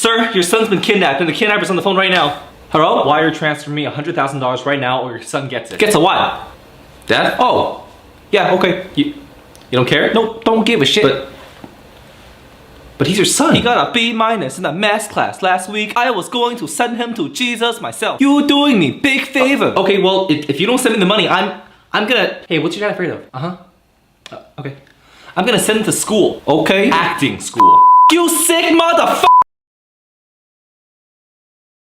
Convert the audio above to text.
Sir, your son's been kidnapped and the kidnapper's on the phone right now. Hello? Wire transfer me $100,000 right now or your son gets it. Gets a what? Dad? Oh. Yeah, okay. You don't care? No, don't give a shit. But he's your son. He got a B- in the math class last week. I was going to send him to Jesus myself. You doing me big favor. Okay, well, if you don't send me the money, I'm gonna... Hey, what's your dad afraid of? Okay. I'm gonna send him to school. Okay? Acting school. You sick motherfucker!